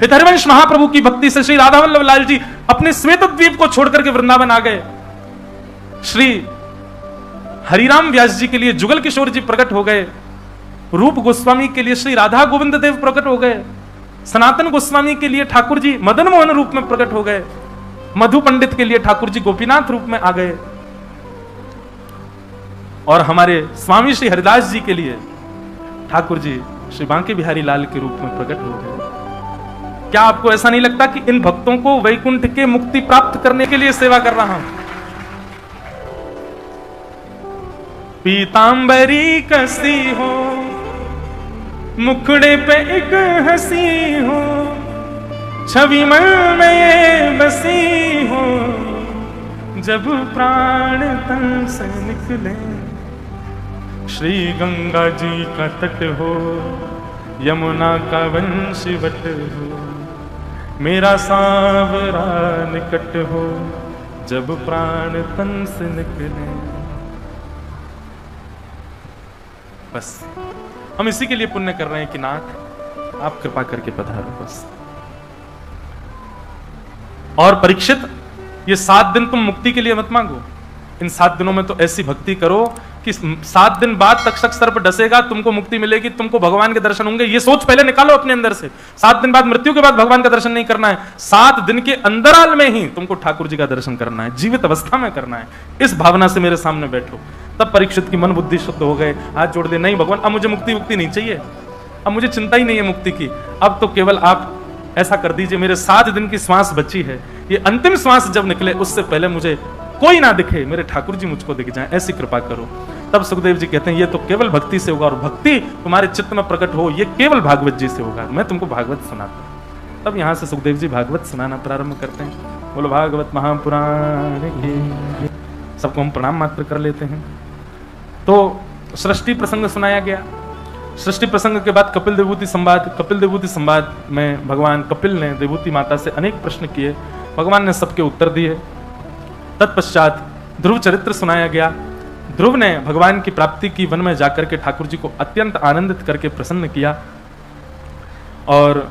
पितरवंश महाप्रभु की भक्ति से श्री राधा वल्लभ लाल जी अपने श्वेत द्वीप को छोड़कर के वृंदावन आ गए। श्री हरिराम व्यास जी के लिए जुगल किशोर जी प्रकट हो गए। रूप गोस्वामी के लिए श्री राधा गोविंद देव प्रकट हो गए। सनातन गोस्वामी के लिए ठाकुर जी मदन मोहन रूप में प्रकट हो गए। मधु पंडित के लिए ठाकुर जी गोपीनाथ रूप में आ गए। और हमारे स्वामी श्री हरिदास जी के लिए ठाकुर जी श्री बांके बिहारी लाल के रूप में प्रकट हो गए। क्या आपको ऐसा नहीं लगता कि इन भक्तों को वैकुंठ के मुक्ति प्राप्त करने के लिए सेवा कर रहा हूं? पीतांबरी कसी हो, मुखड़े पे एक हंसी हो, छवि मन में ये बसी हो, जब प्राण तन से निकले, श्री गंगा जी का तट हो, यमुना का वंशवट हो, मेरा सांवरा निकट हो, जब प्राण तन से निकले। बस हम इसी के लिए पुण्य कर रहे हैं कि नाथ आप कृपा करके पधारो बस। और परीक्षित, ये 7 दिन तुम मुक्ति के लिए मत मांगो। इन 7 दिनों में तो ऐसी भक्ति करो कि 7 दिन बाद तक्षक सर्प डसेगा, तुमको मुक्ति मिलेगी, तुमको भगवान के दर्शन होंगे। ये सोच पहले निकालो अपने अंदर से। 7 दिन बाद, मृत्यु के बाद भगवान का दर्शन नहीं करना है। 7 दिन के अंतराल में ही तुमको ठाकुर जी का दर्शन करना है, जीवित अवस्था में करना है। इस भावना से मेरे सामने बैठो। तब परीक्षित की मन बुद्धि शुद्ध हो गए। हाथ जोड़ दे, नहीं भगवान अब मुझे मुक्ति नहीं चाहिए, अब मुझे चिंता ही नहीं है मुक्ति की। अब तो केवल आप ऐसा कर दीजिए, मेरे 7 दिन की श्वास बची है, ये अंतिम श्वास जब निकले उससे पहले मुझे कोई ना दिखे, मेरे ठाकुर जी मुझको दिख जाए, ऐसी कृपा करो। तब सुखदेव जी कहते हैं ये तो केवल भक्ति से होगा, और भक्ति तुम्हारे चित्त में प्रकट हो ये केवल भागवत जी से होगा। मैं तुमको भागवत सुनाता हूं। तब यहां से सुखदेव जी भागवत सुनाना प्रारंभ करते हैं। बोलो भागवत महापुराण की। सबको हम प्रणाम मात्र कर लेते हैं। तो सृष्टि प्रसंग सुनाया गया। सृष्टि प्रसंग के बाद कपिल देवभूति संवाद। कपिल देवभूति संवाद में भगवान कपिल ने देवभूति माता से अनेक प्रश्न किए, भगवान ने सबके उत्तर दिए। तत्पश्चात ध्रुव चरित्र सुनाया गया। ध्रुव ने भगवान की प्राप्ति की, वन में जाकर के ठाकुर जी को अत्यंत आनंदित करके प्रसन्न किया। और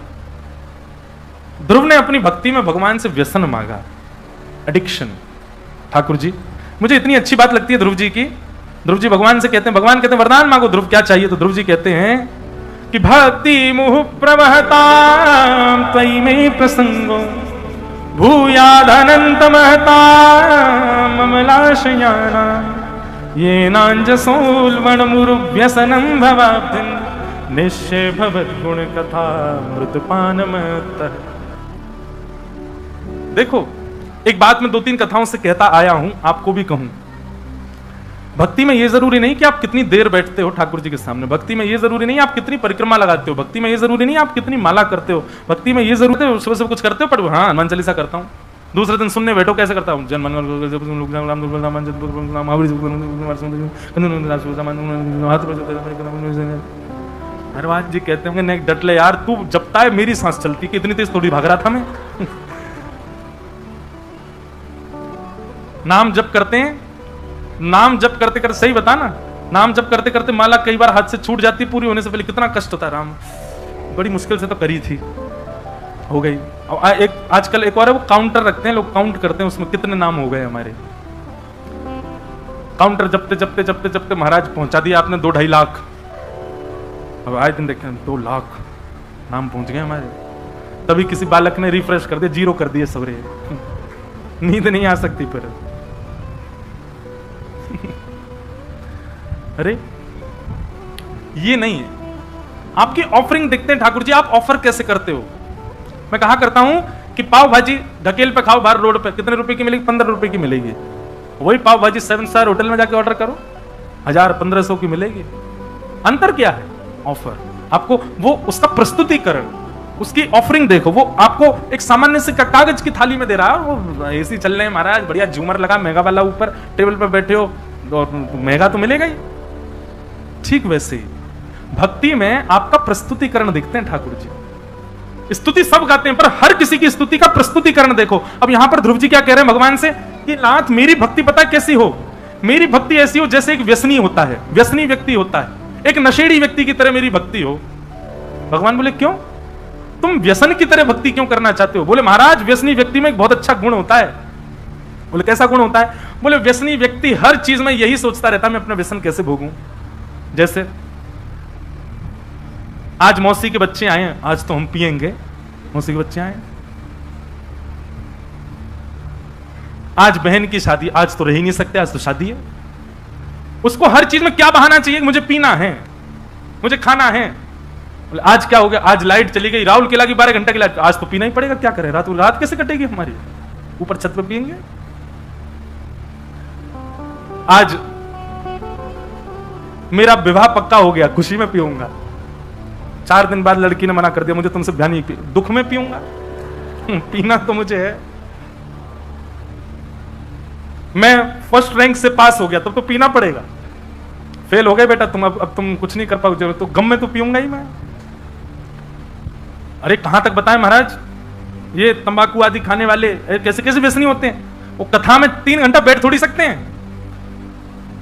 ध्रुव ने अपनी भक्ति में भगवान से व्यसन मांगा, एडिक्शन। ठाकुर जी, मुझे इतनी अच्छी बात लगती है ध्रुव जी की। ध्रुव जी भगवान से कहते हैं, भगवान कहते हैं वरदान मांगो। ध्रुव क्या चाहिए? तो ध्रुव जी कहते हैं कि भक्ति मुह प्रवहता त्वयि में प्रसंगो भूयादनंत महता ममलाशयाना ये नांजसोल्वण मुरुव्यसनम भवाब्धिन निश्चय भवत गुण कथा मृतपान मत। देखो, एक बात मैं 2-3 कथाओं से कहता आया हूं, आपको भी कहूं। भक्ति में ये जरूरी नहीं कि आप कितनी देर बैठते हो ठाकुर जी के सामने। भक्ति में ये जरूरी नहीं आप कितनी परिक्रमा लगाते हो। भक्ति में ये जरूरी नहीं आप कितनी माला करते हो। भक्ति में ये जरूरत है सुबह से कुछ करते हो, पढ़ो, हाँ हनुमान चालीसा करता हूँ, दूसरे दिन सुनने बैठो कैसे करता हूँ, हनुमान जी कहते होंगे नहीं डट ले यार, तू जपता है मेरी सांस चलती कि इतनी तेज थोड़ी भाग रहा था मैं। नाम जप करते हैं, नाम जप करते करते, सही बता ना, नाम जप करते करते माला कई बार हाथ से छूट जाती, पूरी होने से पहले कितना कष्ट होता है। राम बड़ी मुश्किल से तो करी थी, हो गई। और एक आजकल एक और है, वो काउंटर रखते हैं लोग, काउंट करते हैं उसमें कितने नाम हो गए हमारे। काउंटर जपते जपते जपते जपते महाराज पहुंचा दिया आपने 2-2.5 लाख। अब आए दिन देखें 2 लाख नाम पहुंच गए हमारे। तभी किसी बालक ने रिफ्रेश कर दिया, 0 कर दिए सवरे। नींद नहीं आ सकती फिर। अरे ये नहीं है। आपकी ऑफरिंग देखते हैं ठाकुर जी, आप ऑफर कैसे करते हो। मैं कहा करता हूं कि पाव भाजी ढकेल पे खाओ बाहर रोड पे, कितने रुपए की मिलेगी? 15 रुपए की मिलेगी। वही पाव भाजी 7 स्टार होटल में जाके ऑर्डर करो, 1000-1500 की मिलेगी। अंतर क्या है? ऑफर। आपको वो उसका प्रस्तुतिकरण, उसकी ऑफरिंग देखो। वो आपको एक सामान्य से कागज की थाली में दे रहा है, वो एसी चल रहे हैं महाराज, बढ़िया झूमर लगा महंगा वाला, ऊपर टेबल पर बैठे हो और महंगा तो मिलेगा ही। ठीक वैसे ही भक्ति में आपका प्रस्तुतिकरण देखते हैं ठाकुर जी। स्तुति सब गाते हैं, पर हर किसी की स्तुति का प्रस्तुतिकरण देखो। अब यहां पर ध्रुव जी क्या कह रहे हैं भगवान से कि नाथ मेरी भक्ति पता कैसी हो? मेरी भक्ति ऐसी हो जैसे एक व्यसनी होता है, व्यसनी व्यक्ति होता है, एक नशेड़ी व्यक्ति की तरह मेरी भक्ति हो। भगवान बोले क्यों? तुम व्यसन की तरह भक्ति क्यों करना चाहते हो? बोले महाराज व्यसनी व्यक्ति में एक बहुत अच्छा गुण होता है। बोले कैसा गुण होता है? बोले व्यसनी व्यक्ति हर चीज में यही सोचता रहता है मैं अपना व्यसन कैसे भोगूं। जैसे आज मौसी के बच्चे आए हैं, आज तो हम पिएंगे। मौसी के बच्चे आए, आज बहन की शादी, आज तो रह ही नहीं सकते, आज तो शादी है। उसको हर चीज में क्या बहाना चाहिए? मुझे पीना है, मुझे खाना है। आज क्या हो गया? आज लाइट चली गई, राहुल केला की 12 घंटे की लाइट, आज तो पीना ही पड़ेगा। क्या करें? रात कैसे कटेगी हमारी? ऊपर छत पे पिएंगे। आज मेरा विवाह पक्का हो गया, खुशी में पीऊंगा। 4 दिन बाद लड़की ने मना कर दिया, मुझे तुमसे ब्याह नहीं, दुख में पीऊंगा। पीना तो मुझे है। मैं फर्स्ट रैंक से पास हो गया तब तो पीना पड़ेगा। फेल हो गए बेटा तुम, अब तुम कुछ नहीं कर पाओगे, तो गम में तो पीऊंगा ही मैं। अरे कहां तक बताएं महाराज, ये तंबाकू आदि खाने वाले कैसे कैसे व्यसनी होते हैं। वो कथा में 3 घंटा बैठ थोड़ी सकते हैं।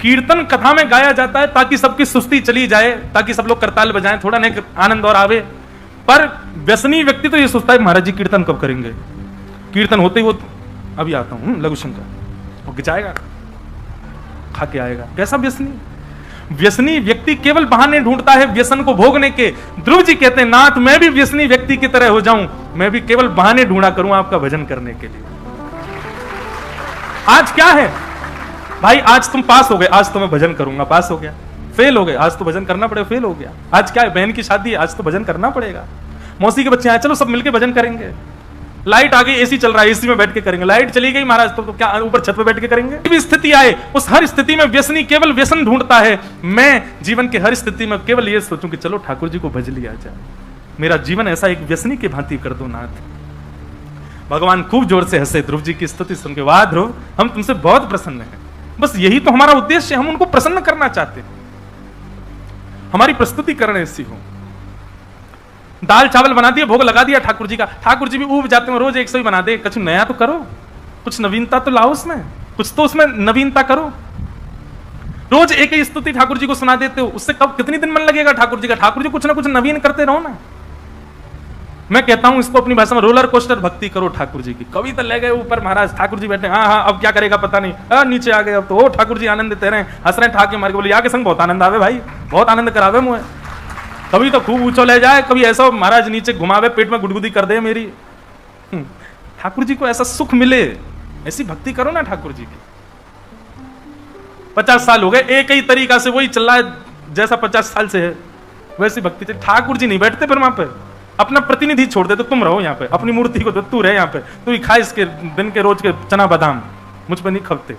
कीर्तन कथा में गाया जाता है ताकि सबकी सुस्ती चली जाए, ताकि सब लोग करताल बजाएं, थोड़ा नहीं आनंद और आवे। पर व्यसनी व्यक्ति तो ये सोचता है महाराज जी कीर्तन कब करेंगे। कीर्तन होते ही वो अभी आता हूं लघु शंकर, वो गिचाएगा, खा के आएगा। कैसा व्यसनी? व्यसनी व्यक्ति केवल बहाने ढूंढता है व्यसन को भोगने के। ध्रुव जी कहते हैं नाथ मैं भी व्यसनी व्यक्ति की तरह हो जाऊं, मैं भी केवल बहाने ढूंढा करूं आपका भजन करने के लिए। आज क्या है भाई, आज तुम पास हो गए, आज तो मैं भजन करूंगा। पास हो गया, फेल हो गए, आज तो भजन करना पड़ेगा। फेल हो गया, आज क्या है, बहन की शादी है, आज तो भजन करना पड़ेगा। मौसी के बच्चे आए, चलो सब मिलके भजन करेंगे। लाइट आ गई, एसी चल रहा है, एसी में बैठ के करेंगे। लाइट चली गई महाराज, तो क्या ऊपर छत पे बैठ के करेंगे? भी स्थिति आए, उस हर स्थिति में व्यसनी केवल व्यसन ढूंढता है। मैं जीवन के हर स्थिति में केवल ये सोचूं कि चलो ठाकुर जी को भज लिया जाए, मेरा जीवन ऐसा एक व्यसनी की भांति कर दो नाथ। भगवान खूब जोर से हंसे ध्रुव जी की स्तुति सुन के। वाह ध्रुव, हम तुमसे बहुत प्रसन्न हैं। बस यही तो हमारा उद्देश्य है, हम उनको प्रसन्न करना चाहते हैं। हमारी प्रस्तुतिकरण ऐसी हो। दाल चावल बना दिया, भोग लगा दिया ठाकुर जी का, ठाकुर जी भी ऊब जाते हैं, रोज 100 ही बना दे। कुछ नया तो करो, कुछ नवीनता तो लाओ उसमें, कुछ तो उसमें नवीनता करो। रोज एक ही स्तुति ठाकुर जी को सुना देते हो, उससे कब कितनी दिन मन लगेगा ठाकुर जी का? ठाकुर जी कुछ ना कुछ नवीन करते रहो ना। मैं कहता हूं इसको अपनी भाषा में रोलर कोस्टर भक्ति करो ठाकुर जी की। कभी तो ले गए ऊपर महाराज, ठाकुर जी बैठे, हाँ हाँ अब क्या करेगा पता नहीं, नीचे आ गए अब तो, ओ ठाकुर जी आनंद देते रहे, हंस रहे ठाके मार के। बोले आगे संग बहुत आनंद आवे भाई, बहुत आनंद करावे मुझे। कभी तो खूब ऊंचो ले जाए, कभी ऐसा महाराज नीचे घुमावे, पेट में गुदगुदी कर दे मेरी। ठाकुर जी को ऐसा सुख मिले, ऐसी भक्ति करो ना ठाकुर जी की। 50 साल हो गए, एक ही तरीका से वही चल रहा है जैसा 50 साल से है, वैसी भक्ति चल। ठाकुर जी नहीं बैठते फिर वहां पे, अपना प्रतिनिधि छोड़ दे, तो तुम रहो यहाँ पे, अपनी मूर्ति को तू रहे यहाँ पे, तू ही खा इसके दिन के रोज के चना बादाम, मुझ पे नहीं खपते।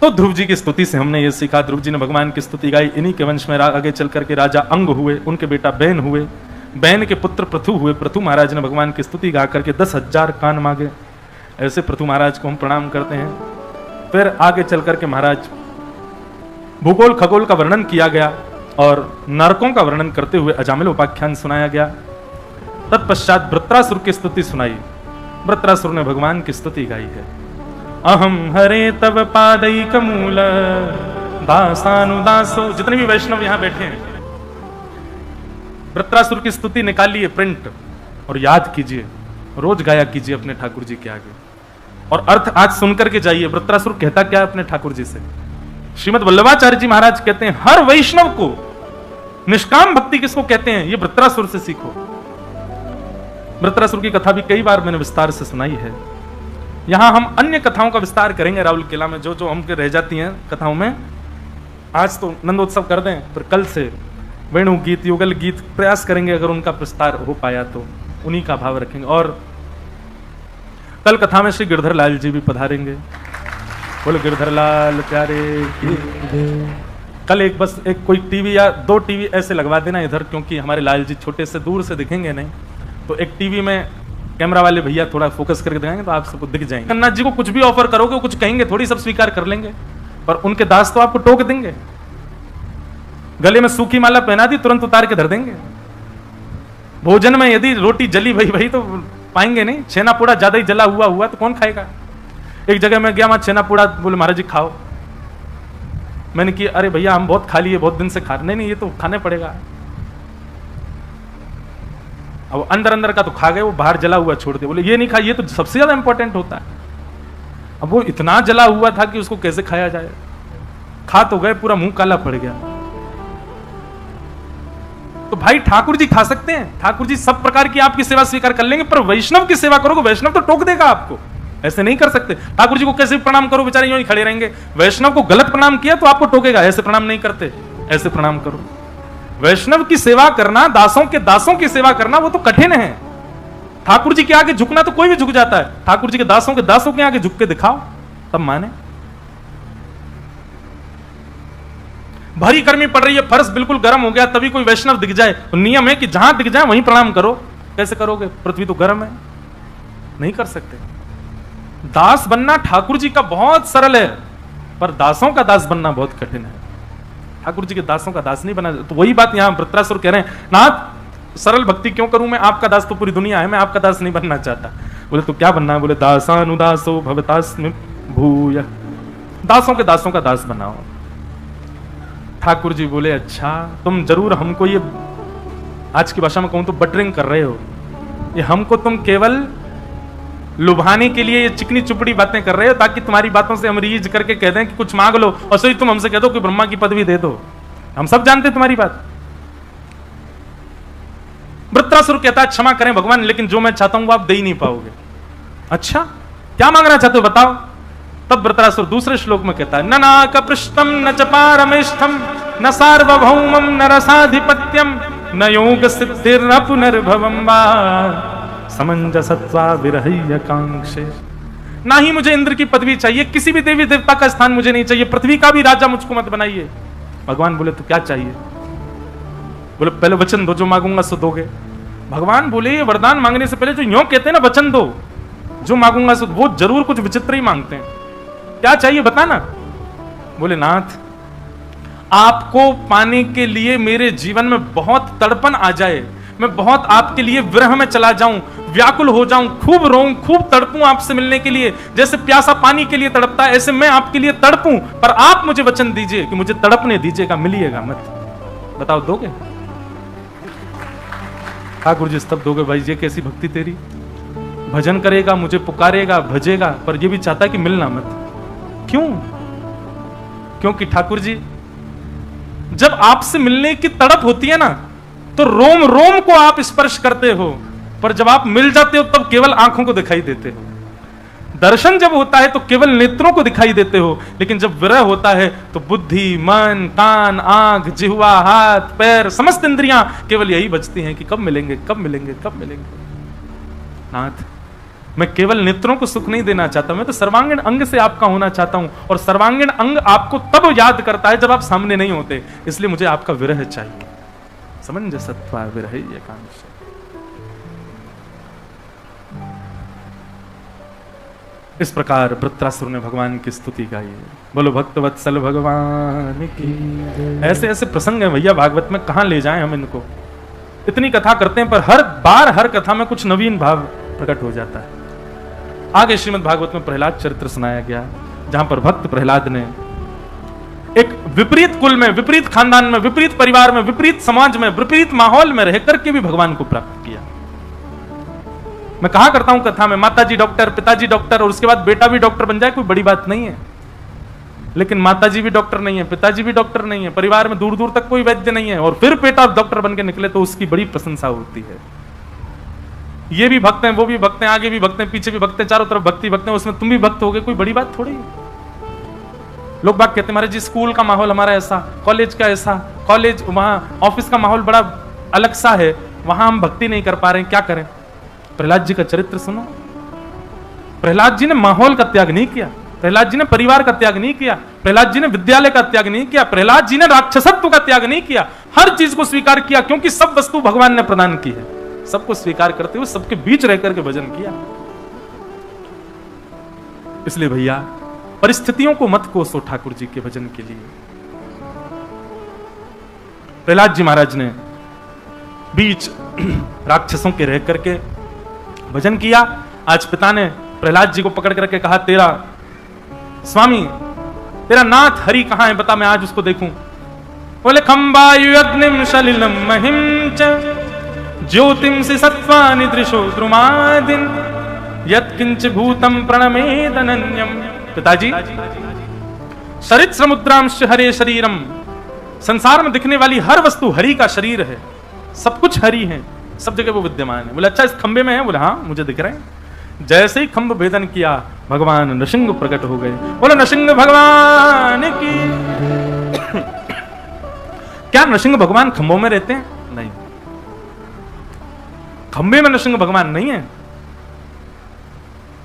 तो ध्रुव जी की स्तुति से हमने ये सीखा, ध्रुव जी ने भगवान की स्तुति गाई। इन्हीं के वंश में आगे चल करके राजा अंग हुए, उनके बेटा बैन हुए, बैन के पुत्र पृथु हुए। पृथु महाराज ने भगवान की स्तुति गा करके 10,000 कान मांगे। ऐसे पृथु महाराज को हम प्रणाम करते हैं। फिर आगे चल करके महाराज भूगोल खगोल का वर्णन किया गया और नरकों का वर्णन करते हुए अजामिल उपाख्यान सुनाया गया। तत्पश्चात वृत्रासुर की स्तुति सुनाई। वृत्रासुर ने भगवान की स्तुति गाई है। अहम हरे तब पादैक मूल दासानुदासो। जितने भी वैष्णव यहां बैठे हैं, वृत्रासुर की स्तुति निकालिए प्रिंट और याद कीजिए, रोज गाया कीजिए अपने ठाकुर जी के आगे, और अर्थ आज सुनकर के जाइए वृत्रासुर कहता क्या है अपने ठाकुर जी से। श्रीमद वल्लभाचार्य जी महाराज कहते हैं हर वैष्णव को निष्काम भक्ति किसको कहते हैं, ये वृत्रासुर से सीखो। वृत्रासुर की कथा भी कई बार मैंने विस्तार से सुनाई है। यहां हम अन्य कथाओं का विस्तार करेंगे राहुल किला में, जो जो हमके रह जाती हैं कथाओं में। आज तो नंदोत्सव कर दें, फिर कल से वेणु गीत युगल गीत प्रयास करेंगे, अगर उनका विस्तार हो पाया तो उन्हीं का भाव रखेंगे। और कल कथा में श्री गिरधर लाल जी भी पधारेंगे। बोलो गिरधर लाल प्यारे की। कल एक कोई टीवी या 2 टीवी ऐसे लगवा देना इधर, क्योंकि हमारे लाल जी छोटे से दूर से दिखेंगे नहीं, तो एक टीवी में कैमरा वाले भैया थोड़ा फोकस करके दिखाएंगे तो आप सबको दिख जाएंगे। जगन्नाथ जी को कुछ भी ऑफर करोगे, कुछ कहेंगे थोड़ी, सब स्वीकार कर लेंगे, पर उनके दास तो आपको टोक देंगे। गले में सूखी माला पहना दी, तुरंत उतार के धर देंगे। भोजन में यदि रोटी जली भई तो पाएंगे नहीं। छेना पोड़ा ज्यादा ही जला हुआ तो कौन खाएगा। एक जगह मैं गया, वहां छेना पोड़ा, बोले महाराज जी खाओ। मैंने कि अरे भैया हम बहुत खा लिए, बहुत दिन से खा, नहीं ये तो खाने पड़ेगा। अब अंदर अंदर का तो खा गए, वो बाहर जला हुआ छोड़ दे, बोले ये नहीं खा, ये तो सबसे ज्यादा इंपॉर्टेंट होता है। अब वो इतना जला हुआ था कि उसको कैसे खाया जाए, खा तो गए, पूरा मुंह काला पड़ गया। तो भाई ठाकुर जी खा सकते हैं, ठाकुर जी सब प्रकार की आपकी सेवा स्वीकार कर लेंगे, पर वैष्णव की सेवा करोगे वैष्णव तो टोक देगा आपको, ऐसे नहीं कर सकते। ठाकुर जी को कैसे प्रणाम करो, बेचारे यूं ही खड़े रहेंगे। वैष्णव को गलत प्रणाम किया तो आपको टोकेगा, ऐसे प्रणाम नहीं करते, ऐसे प्रणाम करो। वैष्णव की सेवा करना, दासों की सेवा करना, वो तो कठिन है। ठाकुर जी के आगे झुकना तो कोई भी झुक जाता है, ठाकुर जी के दासों के आगे झुक के दिखाओ, तब माने। भारी गर्मी पड़ रही है, फर्श बिल्कुल गर्म हो गया, तभी कोई वैष्णव दिख जाए, तो नियम है कि जहां दिख जाए वहीं प्रणाम करो। कैसे करोगे, पृथ्वी तो गर्म है, नहीं कर सकते। दास बनना ठाकुर जी का बहुत सरल है, पर दासों का दास बनना बहुत कठिन है। ठाकुर जी के दासों का दास नहीं बना। तो वही बात यहां वृत्रासुर कह रहे हैं, नाथ सरल भक्ति क्यों करूं मैं, आपका दास तो पूरी दुनिया है, मैं आपका दास नहीं बनना चाहता। बोले तो क्या बनना है, बोले दासानुदासो भवतास्मि भूय, दासों के दासों का दास बनाओ। ठाकुर जी बोले अच्छा, तुम जरूर हमको ये, आज की भाषा में कहूं तो बटरिंग कर रहे हो, ये हमको तुम केवल लुभाने के लिए ये चिकनी चुपड़ी बातें कर रहे हो, ताकि तुम्हारी बातों से हम रीझ करके कह दें कि कुछ मांग लो, और सही तुम हमसे कह दो कि ब्रह्मा की पदवी दे दो। हम सब जानते हैं तुम्हारी बात। वृत्रासुर कहता है क्षमा करें भगवान, लेकिन जो मैं चाहता हूं वो आप दे ही नहीं पाओगे। अच्छा क्या मांगना चाहते हो बताओ। तब वृत्रासुर दूसरे श्लोक में कहता है, न नाक पृष्ठम न च पारमेष्ठम न सार्वभौमम न रसाधिपत्यम न योग सिद्धिर्न पुनर्भवम वा समंजसत्वा विरह्य कांक्षे। ना ही मुझे इंद्र की पदवी चाहिए, किसी भी देवी देवता का स्थान मुझे नहीं चाहिए, पृथ्वी का भी राजा मुझको मत बनाइए। भगवान बोले तो क्या चाहिए, बोले पहले वचन दो, जो मांगूंगा सो दोगे। भगवान बोले ये वरदान मांगने से पहले जो यूं कहते हैं ना वचन दो, जो मांगूंगा सो, वो जरूर कुछ विचित्र ही मांगते हैं। क्या चाहिए बताना। बोले नाथ आपको पाने के लिए मेरे जीवन में बहुत तड़पन आ जाए, मैं बहुत आपके लिए विरह में चला जाऊं, व्याकुल हो जाऊं, खूब रोऊं, खूब तड़पूं आपसे मिलने के लिए, जैसे प्यासा पानी के लिए तड़पता है, ऐसे मैं आपके लिए तड़पूं, पर आप मुझे वचन दीजिए कि मुझे तड़पने दीजिएगा, मिलिएगा मत। बताओ दोगे। ठाकुर जी तब दोगे भाई, ये कैसी भक्ति तेरी, भजन करेगा, मुझे पुकारेगा, भजेगा, पर ये भी चाहता है कि मिलना मत। क्यों, क्योंकि ठाकुर जी जब आपसे मिलने की तड़प होती है ना, तो रोम रोम को आप स्पर्श करते हो, पर जब आप मिल जाते हो तब केवल आंखों को दिखाई देते हो। दर्शन जब होता है तो केवल नेत्रों को दिखाई देते हो, लेकिन जब विरह होता है तो बुद्धि, मन, कान, आंख, जिह्वा, हाथ, पैर, समस्त इंद्रियां केवल यही बचती हैं कि कब मिलेंगे, कब मिलेंगे, कब मिलेंगे। नाथ मैं केवल नेत्रों को सुख नहीं देना चाहता, मैं तो सर्वांगीण अंग से आपका होना चाहता हूं, और सर्वांगीण अंग आपको तब याद करता है जब आप सामने नहीं होते, इसलिए मुझे आपका विरह चाहिए। समंजसत्वा विरह एकांश। इस प्रकार वृत्रासुर ने भगवान की स्तुति गाई। बोलो भक्तवत्सल भगवान की। ऐसे ऐसे प्रसंग हैं भैया भागवत में, कहां ले जाएं हम इनको। इतनी कथा करते हैं पर हर बार हर कथा में कुछ नवीन भाव प्रकट हो जाता है। आगे श्रीमद् भागवत में प्रहलाद चरित्र सुनाया गया, जहां पर भक्त प्रहलाद ने एक विपरीत कुल में, विपरीत खानदान में, विपरीत परिवार में, विपरीत समाज में, विपरीत माहौल में रहकर के भी भगवान को प्राप्त किया। मैं कहा करता हूं कथा में, माताजी डॉक्टर, पिताजी डॉक्टर, और उसके बाद बेटा भी डॉक्टर बन जाए कोई बड़ी बात नहीं है, लेकिन माताजी भी डॉक्टर नहीं है, पिताजी भी डॉक्टर नहीं है, परिवार में दूर दूर तक कोई वैद्य नहीं है, और फिर बेटा डॉक्टर बन के निकले तो उसकी बड़ी प्रशंसा होती है। ये भी भक्त हैं, वो भी भक्त हैं, आगे भी भक्त हैं, पीछे भी भक्त हैं, चारों तरफ भक्ति भक्त हैं, उसमें तुम भी भक्त हो गए, कोई बड़ी बात थोड़ी है। लोग बात कहते हैं महाराज जी स्कूल का माहौल हमारा ऐसा, कॉलेज का ऐसा, कॉलेज वहां ऑफिस का माहौल बड़ा अलग सा है, वहां हम भक्ति नहीं कर पा रहे हैं, क्या करें। प्रहलाद जी का चरित्र सुनो। प्रहलाद जी ने माहौल का त्याग नहीं किया, प्रहलाद जी ने परिवार का त्याग नहीं किया, प्रहलाद जी ने विद्यालय का त्याग नहीं किया, प्रहलाद जी ने राक्षसत्व का त्याग नहीं किया, हर चीज को स्वीकार किया, क्योंकि सब वस्तु भगवान ने प्रदान की है। सबको स्वीकार करते हुए सबके बीच रह करके भजन किया। इसलिए भैया परिस्थितियों को मत कोसो ठाकुर जी के भजन के लिए। प्रहलाद जी महाराज ने बीच राक्षसों के रह करके भजन किया। आज पिता ने प्रहलाद जी को पकड़ करके कहा, तेरा स्वामी, तेरा नाथ हरि कहां है, बता मैं आज उसको देखूं। बोले खंबायु अग्निम सलिलम महिम च ज्योतिंसि सत्त्वानि दृशो द्रुमादिन यत्किंच भूतम प्रणमेदनन्यम। पिताजी, शरीर मुद्रांश हरे शरीरम, संसार में दिखने वाली हर वस्तु हरि का शरीर है, सब कुछ हरि है, सब जगह वो विद्यमान है। बोले अच्छा इस खंबे में है? बोले हाँ मुझे दिख रहे हैं। जैसे ही खंभ भेदन किया भगवान नृसिंह प्रकट हो गए। बोले नृसिंह भगवान की। क्या नृसिंह भगवान खंभों में रहते हैं? नहीं, खंबे में नृसिंह भगवान नहीं है।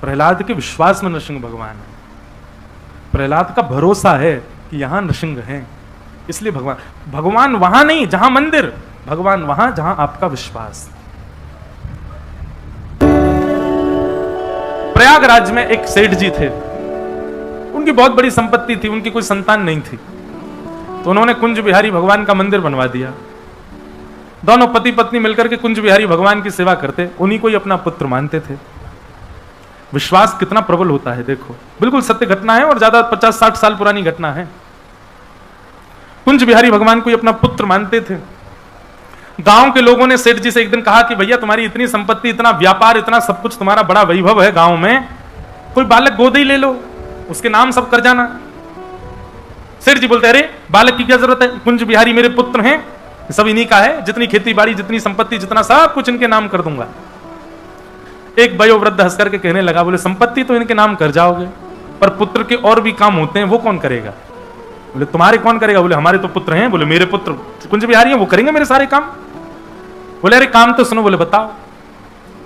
प्रहलाद के विश्वास में नृसिंह भगवान है। प्रहलाद का भरोसा है कि यहां नृसिंह है, इसलिए भगवान वहां नहीं जहां मंदिर, भगवान वहां जहां आपका विश्वास। प्रयागराज में एक सेठ जी थे, उनकी बहुत बड़ी संपत्ति थी, उनकी कोई संतान नहीं थी, तो उन्होंने कुंज बिहारी भगवान का मंदिर बनवा दिया। दोनों पति पत्नी मिलकर के कुंज बिहारी भगवान की सेवा करते, उन्हीं को ही अपना पुत्र मानते थे। विश्वास कितना प्रबल होता है देखो, बिल्कुल सत्य घटना है और ज्यादा 50-60 साल पुरानी घटना है। कुंज बिहारी भगवान को ही अपना पुत्र मानते थे। गांव के लोगों ने सेठ जी से एक दिन कहा कि भैया तुम्हारी इतनी संपत्ति, इतना व्यापार, इतना सब कुछ, तुम्हारा बड़ा वैभव है गांव में, कोई बालक गोद ही ले लो, उसके नाम सब कर जाना। सेठ जी बोलते अरे बालक की क्या जरूरत है, कुंज बिहारी मेरे पुत्र हैं, सब इन्हीं का है, जितनी खेती बाड़ी, जितनी संपत्ति, जितना सब कुछ इनके नाम कर दूंगा। एक वयोवृद्ध हंस करके कहने लगा, बोले संपत्ति तो इनके नाम कर जाओगे, पर पुत्र के और भी काम होते हैं, वो कौन करेगा? बोले तुम्हारे कौन करेगा? बोले हमारे तो पुत्र हैं। बोले मेरे पुत्र कुंज बिहारी हैं, वो करेंगे मेरे सारे काम। बोले अरे काम तो सुनो। बोले बताओ।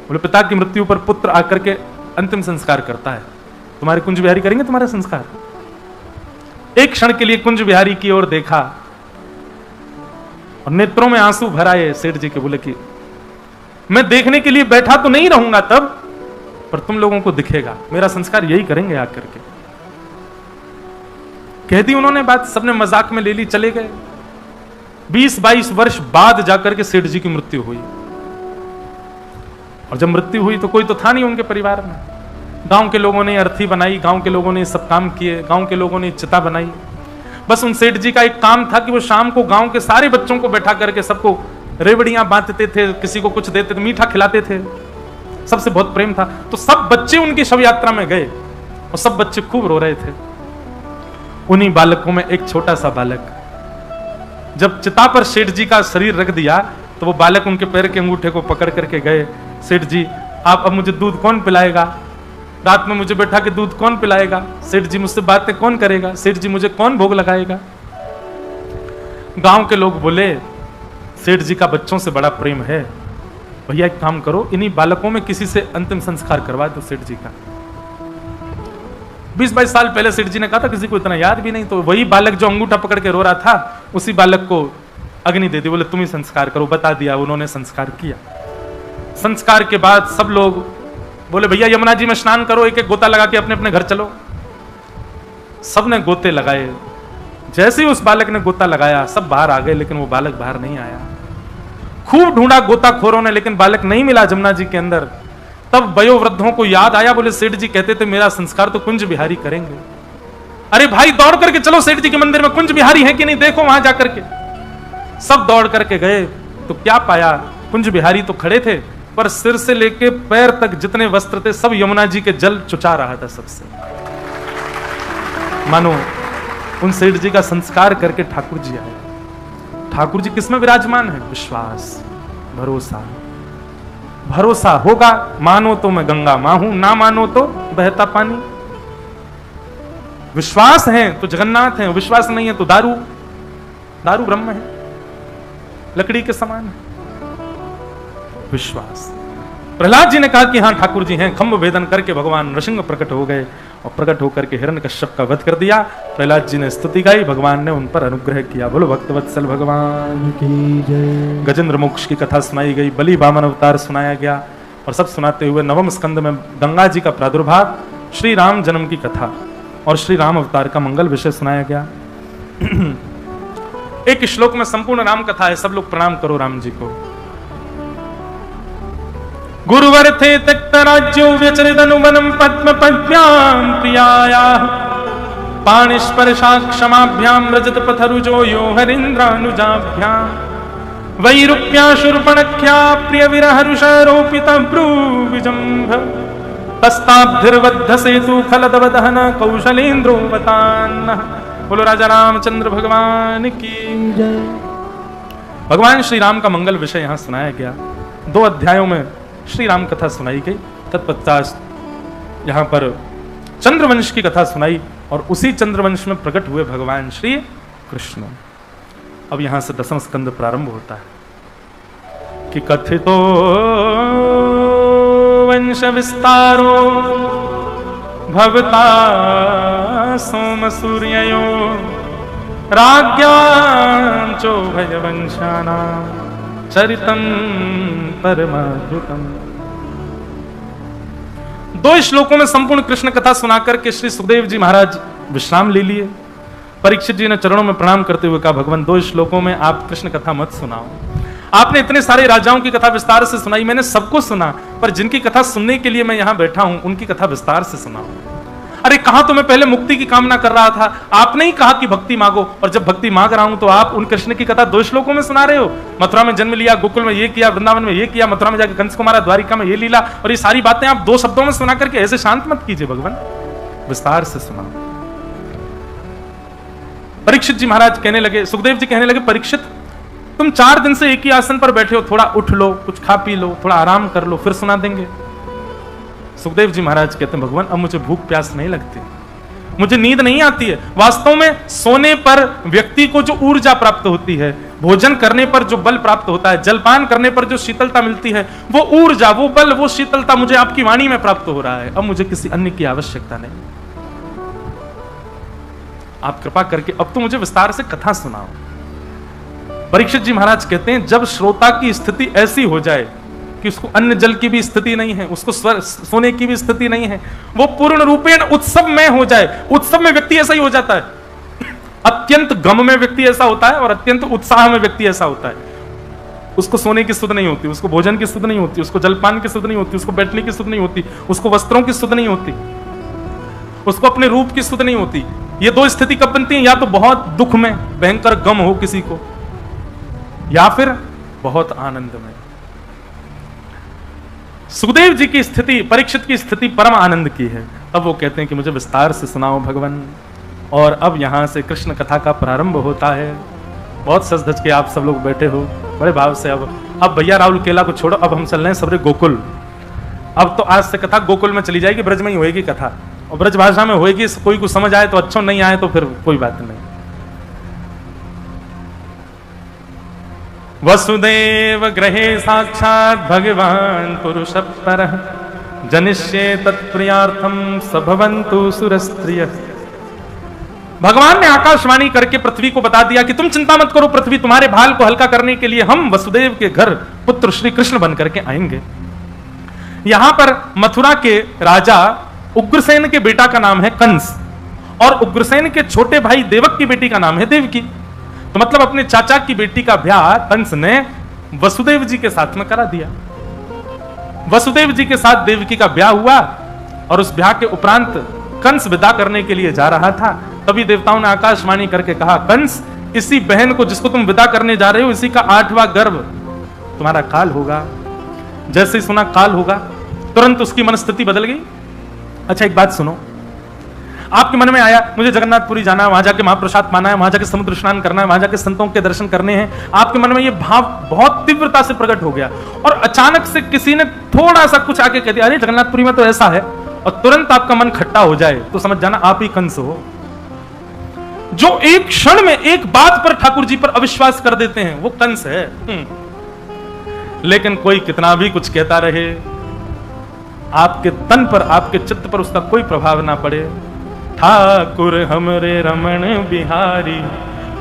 बोले पिता की मृत्यु पर पुत्र आकर के अंतिम संस्कार करता है, तुम्हारे कुंज बिहारी करेंगे तुम्हारा संस्कार? एक क्षण के लिए कुंज बिहारी की ओर देखा और नेत्रों में आंसू भर आए सेठ जी के। बोले कि मैं देखने के लिए बैठा तो नहीं रहूंगा तब, पर तुम लोगों को दिखेगा, मेरा संस्कार यही करेंगे आकर के। कह दी उन्होंने बात, सबने मजाक में ले ली, चले गए। 20-22 वर्ष बाद जाकर के सेठ जी की मृत्यु हुई। और जब मृत्यु हुई तो कोई तो था नहीं उनके परिवार में। गांव के लोगों ने अर्थी बनाई, गांव के लोगों ने सब काम किए, गांव के लोगों ने चिता बनाई। बस उन सेठ जी का एक काम था कि वो शाम को गांव के सारे बच्चों को बैठा करके सबको रेवड़ियां बांटते थे, किसी को कुछ देते थे, मीठा खिलाते थे, सबसे बहुत प्रेम था। तो सब बच्चे उनकी शव यात्रा में गए और सब बच्चे खूब रो रहे थे। उन्हीं बालकों में एक छोटा सा बालक, जब चिता पर सेठ जी का शरीर रख दिया तो वो बालक उनके पैर के अंगूठे को पकड़ करके गए, सेठ जी आप अब मुझे दूध कौन पिलाएगा? रात में मुझे बैठा के दूध कौन पिलाएगा? सेठ जी मुझसे बातें कौन करेगा? सेठ जी मुझे कौन भोग लगाएगा? गांव के लोग बोले सेठ जी का बच्चों से बड़ा प्रेम है, भैया एक काम करो, इन्हीं बालकों में किसी से अंतिम संस्कार करवा दो सेठ जी का। 20-22 साल पहले सेठ जी ने कहा था, किसी को इतना याद भी नहीं, तो वही बालक जो अंगूठा पकड़ के रो रहा था, उसी बालक को अग्नि दे दी। बोले तुम ही संस्कार करो। बता दिया, उन्होंने संस्कार किया। संस्कार के बाद सब लोग बोले भैया यमुना जी में स्नान करो, एक एक गोता लगा के अपने अपने घर चलो। सबने गोते लगाए। जैसे ही उस बालक ने गोता लगाया सब बाहर आ गए, लेकिन वो बालक बाहर नहीं आया। खूब ढूंढा गोताखोरों ने, लेकिन बालक नहीं मिला जमुना जी के अंदर। तब वयोवृद्धों को याद आया, बोले सेठ जी कहते थे मेरा संस्कार तो कुंज बिहारी करेंगे। अरे भाई दौड़ करके चलो सेठ जी के मंदिर में, कुंज बिहारी है कि नहीं देखो वहां जाकर के। सब दौड़ करके गए तो क्या पाया, कुंज बिहारी तो खड़े थे, पर सिर से लेके पैर तक जितने वस्त्र थे सब यमुना जी के जल चुचा रहा था सबसे। मानो उन सेठ जी का संस्कार करके ठाकुर जी आए। ठाकुर जी किसमें विराजमान है? विश्वास, भरोसा। भरोसा होगा, मानो तो मैं गंगा मां हूं, ना मानो तो बहता पानी। विश्वास है तो जगन्नाथ है, विश्वास नहीं है तो दारू, दारू ब्रह्म है, लकड़ी के समान है। विश्वास। प्रहलाद जी ने कहा कि हाँ ठाकुर जी हैं। खंभ भेदन करके भगवान नृसिंह प्रकट हो गए और प्रकट होकर के हिरण्यकश्यप का वध कर दिया। प्रहलाद जी ने स्तुति गाई, भगवान ने उन पर अनुग्रह किया। बोलो भक्तवत्सल भगवान की जय। गजेंद्र मोक्ष की कथा सुनाई गई, बलि वामन अवतार सुनाया गया और सब सुनाते हुए नवम स्कंद में गंगा जी का प्रादुर्भाव, श्री राम जन्म की कथा और श्री राम अवतार का मंगल विषय सुनाया गया। एक श्लोक में संपूर्ण राम कथा है। सब लोग प्रणाम करो राम जी को। गुरुवर थे त्यक्त राज्यो व्यचरिदनुवनं पद्म पद्भ्यां प्रियाया पाणिस्पर्शा क्षमाभ्यां रजत पथरुजो यो हरीन्द्रानुजाभ्यां वैरूप्याशुर्पणख्या प्रिय विरहरुषारोपित भ्रूविजम्भ तस्ताब्धिर्बद्ध सेतु खलदव दहन कौशलेन्द्रोवतान्न। बोलो राजा रामचंद्र भगवान की जय। भगवान श्री राम का मंगल विषय यहां सुनाया गया। 2 अध्यायों में श्री राम कथा सुनाई गई। तत्पश्चात यहां पर चंद्रवंश की कथा सुनाई और उसी चंद्रवंश में प्रकट हुए भगवान श्री कृष्ण। अब यहां से 10वां स्कंद प्रारंभ होता है कि कथितो वंश विस्तारो भवता सोम सूर्ययो राज्ञांचो भयवंशानां चरितं परमाद्भुतम्। 2 श्लोकों में संपूर्ण कृष्ण कथा सुनाकर के श्री सुखदेव जी महाराज विश्राम ले लिए। परीक्षित जी ने चरणों में प्रणाम करते हुए कहा, भगवान 2 श्लोकों में आप कृष्ण कथा मत सुनाओ। आपने इतने सारे राजाओं की कथा विस्तार से सुनाई, मैंने सबको सुना, पर जिनकी कथा सुनने के लिए मैं यहां बैठा हूं उनकी कथा विस्तार से सुनाओ। अरे कहा तो मैं पहले मुक्ति की कामना कर रहा था, आपने ही कहा कि भक्ति मांगो, और जब भक्ति मांग रहा हूं तो आप उन कृष्ण की कथा 2 श्लोकों में सुना रहे हो। मथुरा में जन्म लिया, गोकुल में ये किया, वृंदावन में ये किया, मथुरा में जाकर कंस को मारा, द्वारिका में ये लीला, और ये सारी बातें आप 2 शब्दों में सुना करके ऐसे शांत मत कीजिए भगवान, विस्तार से सुनाओ। परीक्षित जी महाराज कहने लगे, सुखदेव जी कहने लगे, परीक्षित तुम 4 दिन से एक ही आसन पर बैठे हो, थोड़ा उठ लो, कुछ खा पी लो, थोड़ा आराम कर लो, फिर सुना देंगे। सुखदेव जी महाराज कहते हैं, भगवान अब मुझे भूख प्यास नहीं लगती, मुझे नींद नहीं आती है। वास्तव में सोने पर व्यक्ति को जो ऊर्जा प्राप्त होती है, भोजन करने पर जो बल प्राप्त होता है, जलपान करने पर जो शीतलता मिलती है, वो ऊर्जा, वो बल, वो शीतलता मुझे आपकी वाणी में प्राप्त हो रहा है। अब मुझे किसी अन्य की आवश्यकता नहीं। आप कृपा करके अब तो मुझे विस्तार से कथा सुनाओ। परीक्षित जी महाराज कहते हैं, जब श्रोता की स्थिति ऐसी हो जाए कि उसको अन्न जल की भी स्थिति नहीं है, उसको सोने की भी स्थिति नहीं है, वो पूर्ण रूपेण उत्सव में हो जाए। उत्सव में व्यक्ति ऐसा ही हो जाता है, अत्यंत गम में व्यक्ति ऐसा होता है और अत्यंत उत्साह में व्यक्ति ऐसा होता है। उसको सोने की सुध नहीं होती, उसको भोजन की सुध नहीं होती, उसको जलपान की सुध नहीं होती, उसको बैठने की सुध नहीं होती, उसको वस्त्रों की सुध नहीं होती, उसको अपने रूप की सुध नहीं होती। ये 2 स्थिति कब बनती है? या तो बहुत दुख में भयंकर गम हो किसी को, या फिर बहुत आनंद में। सुखदेव जी की स्थिति, परीक्षित की स्थिति परम आनंद की है। अब वो कहते हैं कि मुझे विस्तार से सुनाओ भगवान। और अब यहां से कृष्ण कथा का प्रारंभ होता है। बहुत सज धज के आप सब लोग बैठे हो बड़े भाव से। अब भैया राहुल केला को छोड़ो, अब हम चल रहे हैं सबरे गोकुल। अब तो आज से कथा गोकुल में चली जाएगी, ब्रज में ही होएगी कथा, और ब्रज भाषा में होएगी। कोई को समझ आए तो अच्छा, नहीं आए तो फिर कोई बात नहीं। वसुदेव गृहे साक्षात् भगवान पुरुष परः जनिष्ये तत्प्रियार्थम सभवन्तु सुरस्त्रियः। भगवान ने आकाशवाणी करके पृथ्वी को बता दिया कि तुम चिंता मत करो पृथ्वी, तुम्हारे भाल को हल्का करने के लिए हम वसुदेव के घर पुत्र श्री कृष्ण बन करके आएंगे। यहां पर मथुरा के राजा उग्रसेन के बेटा का नाम है कंस, और उग्रसेन के छोटे भाई देवक की बेटी का नाम है देवकी। तो मतलब अपने चाचा की बेटी का ब्याह कंस ने वसुदेव जी के साथ में करा दिया। वसुदेव जी के साथ देवकी का ब्याह हुआ, और उस ब्याह के उपरांत कंस विदा करने के लिए जा रहा था। तभी देवताओं ने आकाशवाणी करके कहा, कंस, इसी बहन को जिसको तुम विदा करने जा रहे हो, इसी का 8वां गर्भ तुम्हारा काल होगा। जैसे ही सुना काल होगा, तुरंत उसकी मनस्थिति बदल गई। अच्छा एक बात सुनो, आपके मन में आया मुझे जगन्नाथपुरी जाना है, वहां जाके महाप्रसाद पाना है, वहां जाके समुद्र स्नान करना है, वहां जाके संतों के दर्शन करने हैं। आपके मन में ये भाव बहुत तीव्रता से प्रकट हो गया, और अचानक से किसी ने थोड़ा सा कुछ आके कह दिया, अरे जगन्नाथपुरी में तो ऐसा है, और तुरंत आपका मन खट्टा हो जाए, तो समझ जाना आप ही कंस हो। जो एक क्षण में एक बात पर ठाकुर जी पर अविश्वास कर देते हैं, वो कंस है। लेकिन कोई कितना भी कुछ कहता रहे, आपके तन पर, आपके चित्त पर उसका कोई प्रभाव ना पड़े। ठाकुर हमरे रमण बिहारी,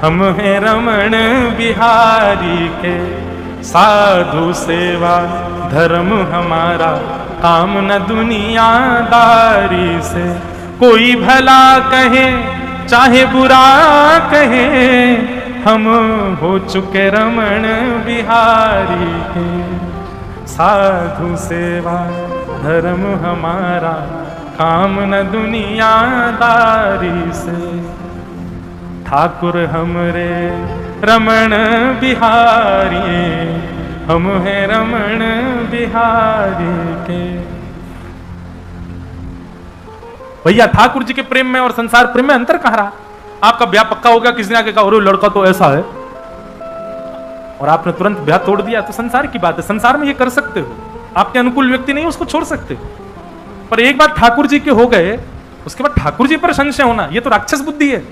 हम हैं रमण बिहारी के, साधु सेवा धर्म हमारा, काम न दुनियादारी से। कोई भला कहे चाहे बुरा कहे, हम हो चुके रमण बिहारी के, साधु सेवा धर्म हमारा, काम न दुनियादारी से। ठाकुर हमरे रमण बिहारी, हम हैं रमण बिहारी के। भैया ठाकुर जी के प्रेम में और संसार प्रेम में अंतर कहां रहा? आपका ब्याह पक्का हो गया, किसी ने आके कहा अरे लड़का तो ऐसा है, और आपने तुरंत ब्याह तोड़ दिया, तो संसार की बात है, संसार में ये कर सकते हो, आपके अनुकूल व्यक्ति नहीं उसको छोड़ सकते हो। पर एक बार ठाकुर जी के हो गए, उसके बाद ठाकुर जी पर संशय होना, ये तो राक्षस बुद्धि है।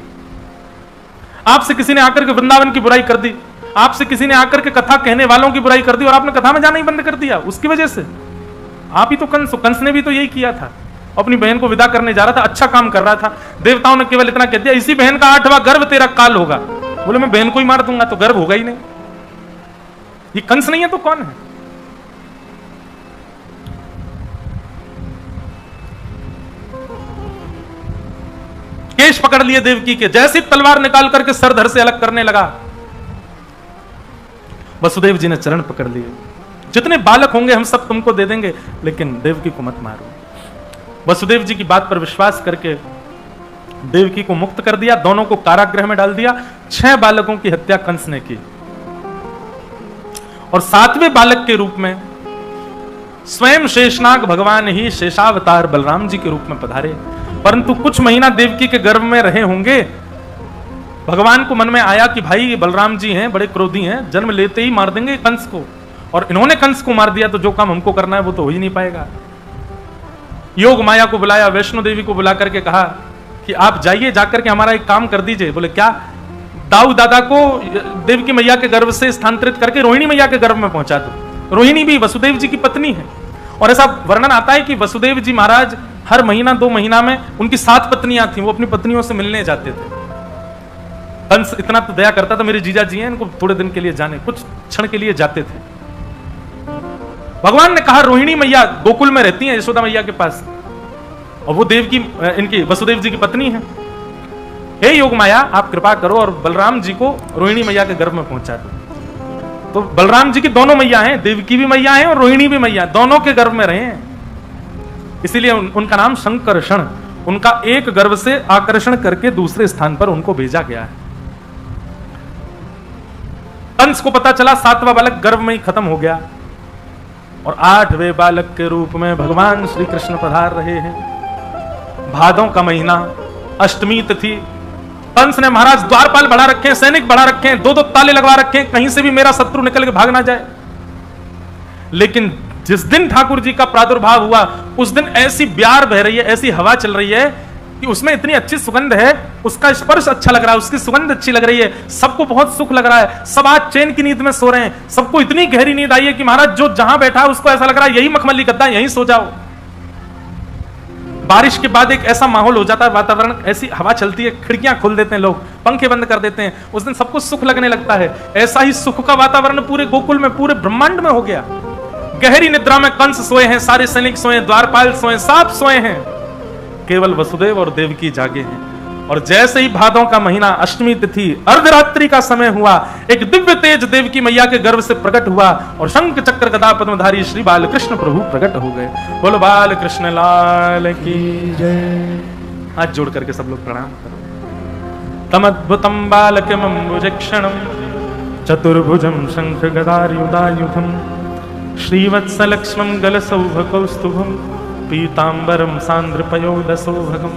आपसे किसी ने आकर के वृंदावन की बुराई कर दी, आपसे किसी ने आकर के कथा कहने वालों की बुराई कर दी, और आपने कथा में जाना ही बंद कर दिया उसकी वजह से। आप ही तो कंस ने भी तो यही किया था, अपनी बहन को विदा करने जा रहा था, अच्छा काम कर रहा था, देवताओं ने केवल इतना कह दिया इसी बहन का 8वां गर्भ तेरा काल होगा। बोले मैं बहन को ही मार दूंगा, तो गर्भ होगा ही नहीं। ये कंस नहीं है तो कौन है? केश पकड़ लिए देवकी के, जैसी तलवार निकाल करके सर धड़ से अलग करने लगा। वसुदेव जी ने चरण पकड़ लिए, जितने बालक होंगे हम सब तुमको दे देंगे, लेकिन देवकी को मत मारो। वसुदेव जी की बात पर विश्वास करके देवकी को मुक्त कर दिया, दोनों को कारागृह में डाल दिया। 6 बालकों की हत्या कंस ने की, और 7वें बालक के रूप में स्वयं शेषनाग भगवान ही शेषावतार बलराम जी के रूप में पधारे। परंतु कुछ महीना देवकी के गर्भ में रहे होंगे, भगवान को मन में आया कि भाई ये बलराम जी हैं, बड़े क्रोधी हैं, जन्म लेते ही मार देंगे कंस को, और इन्होंने कंस को मार दिया तो जो काम हमको करना है वो तो हो ही नहीं पाएगा। योग माया को बुलाया, वैष्णो देवी को बुला करके कहा कि आप जाइए, जाकर के हमारा एक काम कर दीजिए। बोले क्या? दाऊ दादा को देवकी मैया के गर्भ से स्थानांतरित करके रोहिणी मैया के गर्भ में पहुंचा दो। रोहिणी भी वसुदेव जी की पत्नी है, और ऐसा वर्णन आता है कि वसुदेव जी महाराज हर महीना 2 महीना में, उनकी 7 पत्नियां थी, वो अपनी पत्नियों से मिलने जाते थे। कंस इतना तो दया करता था, मेरे जीजा जी हैं, इनको थोड़े दिन के लिए जाने, कुछ क्षण के लिए जाते थे। भगवान ने कहा रोहिणी मैया गोकुल में रहती हैं यशोदा मैया के पास, और वो देवकी इनकी वसुदेव जी की पत्नी है। हे योग माया आप कृपा करो और बलराम जी को रोहिणी मैया के गर्भ में पहुंचा दो। तो बलराम जी की दोनों मैया हैं, देवकी भी मैया हैं और रोहिणी भी मैया, दोनों के गर्भ में रहे हैं, इसीलिए उनका नाम शंकरषण, उनका एक गर्भ से आकर्षण करके दूसरे स्थान पर उनको भेजा गया है। कंस को पता चला 7वां बालक गर्भ में ही खत्म हो गया, और 8वें बालक के रूप में भगवान श्री कृष्ण पधार रहे हैं। भादों का महीना, अष्टमी तिथि, कंस ने महाराज द्वारपाल बढ़ा रखे हैं, सैनिक बढ़ा रखे हैं, 2-2 ताले लगवा रखे हैं, कहीं से भी मेरा शत्रु निकल के भाग ना जाए। लेकिन जिस दिन ठाकुर जी का प्रादुर्भाव हुआ, उस दिन ऐसी ब्यार बह रही है, ऐसी हवा चल रही है कि उसमें इतनी अच्छी सुगंध है, उसका स्पर्श अच्छा लग रहा है, उसकी सुगंध अच्छी लग रही है, सबको बहुत सुख लग रहा है। सब आज चैन की नींद में सो रहे हैं, सबको इतनी गहरी नींद आई है कि महाराज जो जहां बैठा है उसको ऐसा लग रहा है यही मखमली गद्दा, यहीं सो जाओ। बारिश के बाद एक ऐसा माहौल हो जाता है, वातावरण, ऐसी हवा चलती है, खिड़कियां खोल देते हैं लोग, पंखे बंद कर देते हैं, उस दिन सबको सुख लगने लगता है। ऐसा ही सुख का वातावरण पूरे गोकुल में, पूरे ब्रह्मांड में हो गया। गहरी निद्रा में कंस सोए हैं, सारे सैनिक सोए, द्वारपाल सोए, सब सोए हैं, केवल वसुदेव और देवकी जागे हैं। और जैसे ही भादों का महीना, अष्टमी तिथि, अर्धरात्रि का समय हुआ, एक दिव्य तेज देवकी मैया के गर्भ से प्रकट हुआ, और शंख चक्र गदा पद्मधारी श्री बालकृष्ण प्रभु प्रकट हो गए। बोलो बाल कृष्ण लाल की जय। हाथ जोड़ करके सब लोग प्रणाम करो। तमद्भुतम बालकमम्बुजक्षणम चतुर्भुजम शंख गदायुधायुधम श्रीवत्सलक्ष्मं गलसौभकौस्तुभम पीतांबरम सांद्रपयोदसौभगम।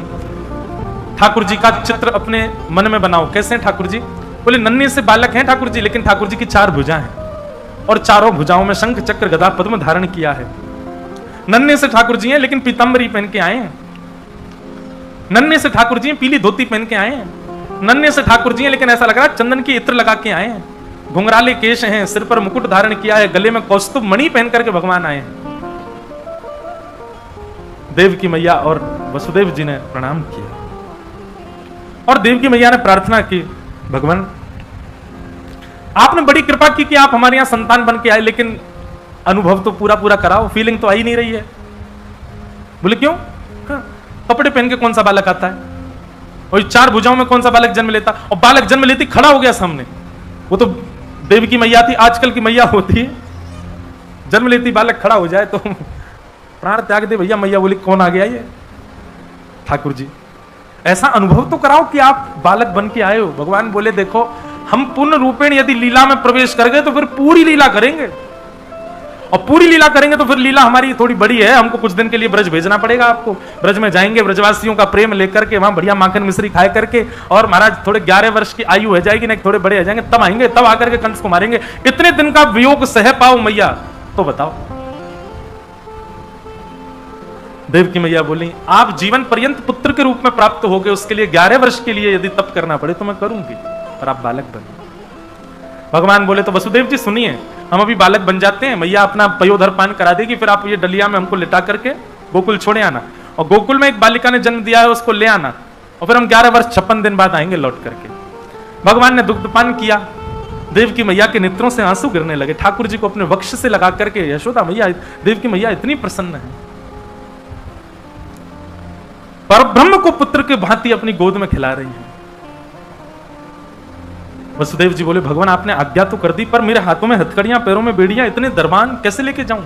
ठाकुर जी का चित्र अपने मन में बनाओ। कैसे हैं ठाकुर जी? बोले नन्हे से बालक हैं ठाकुर जी, लेकिन ठाकुर जी की 4 भुजा हैं, और चारों भुजाओं में शंख चक्र गदा पद्म धारण किया है। नन्हे से ठाकुर जी हैं, लेकिन पीतांबरी पहन के आए हैं। नन्हे से ठाकुर जी हैं, पीली धोती पहन के आए हैं। नन्हे से ठाकुर जी हैं, लेकिन ऐसा लग रहा है चंदन की इत्र लगा के आए हैं। घुंघराले केश हैं, सिर पर मुकुट धारण किया है, गले में कौस्तुभ मणि पहन करके भगवान आए हैं। देवकी मैया और वसुदेव जी ने प्रणाम किया, और देवकी मैया ने प्रार्थना की, भगवान आपने बड़ी कृपा की कि आप हमारे यहां संतान बन के आए, लेकिन अनुभव तो पूरा पूरा कराओ, फीलिंग तो आ ही नहीं रही है। बोले क्यों? कपड़े पहन के कौन सा बालक आता है? और 4 भुजाओं में कौन सा बालक जन्म लेता? और बालक जन्म लेती खड़ा हो गया सामने। वो तो देवकी मैया थी, आजकल की मैया होती है, जन्म लेती बालक खड़ा हो जाए तो प्राण त्याग दे भैया। मैया बोली कौन आ गया ये? ठाकुर जी। ऐसा अनुभव तो कराओ कि आप बालक बन के आए हो। भगवान बोले देखो हम पूर्ण रूपेण यदि लीला में प्रवेश कर गए तो फिर पूरी लीला करेंगे, और पूरी लीला करेंगे तो फिर लीला हमारी थोड़ी बड़ी है, हमको कुछ दिन के लिए ब्रज भेजना पड़ेगा आपको। ब्रज में जाएंगे, ब्रजवासियों का प्रेम लेकर के, वहां बढ़िया माखन मिश्री खाए करके, और महाराज थोड़े 11 वर्ष की आयु हो जाएगी ना, थोड़े बड़े हो जाएंगे, तब आएंगे, तब आकर के कंस को मारेंगे। कितने दिन का वियोग सह पाओ मैया, तो बताओ। देव की मैया बोली, आप जीवन पर्यंत पुत्र के रूप में प्राप्त हो गए, उसके लिए 11 वर्ष के लिए यदि तप करना पड़े तो मैं करूंगी, पर आप बालक बने। भगवान बोले तो वसुदेव जी सुनिए, हम अभी बालक बन जाते हैं, मैया अपना पयोधर पान करा देगी, फिर आप ये डलिया में हमको लिटा करके गोकुल छोड़े आना, और गोकुल में एक बालिका ने जन्म दिया है उसको ले आना, और फिर हम 11 वर्ष 56 दिन बाद आएंगे लौट करके। भगवान ने दुग्धपान किया, देव की मैया के नेत्रों से आंसू गिरने लगे, ठाकुर जी को अपने वक्ष से लगा करके यशोदा मैया, देव की मैया इतनी प्रसन्न है, परब्रह्म को पुत्र के भांति अपनी गोद में खिला रही है। वसुदेव जी बोले, भगवान आपने आज्ञा तो कर दी, पर मेरे हाथों में हथकड़ियां, पैरों में बेड़ियां, इतने दरबान कैसे लेके जाऊं?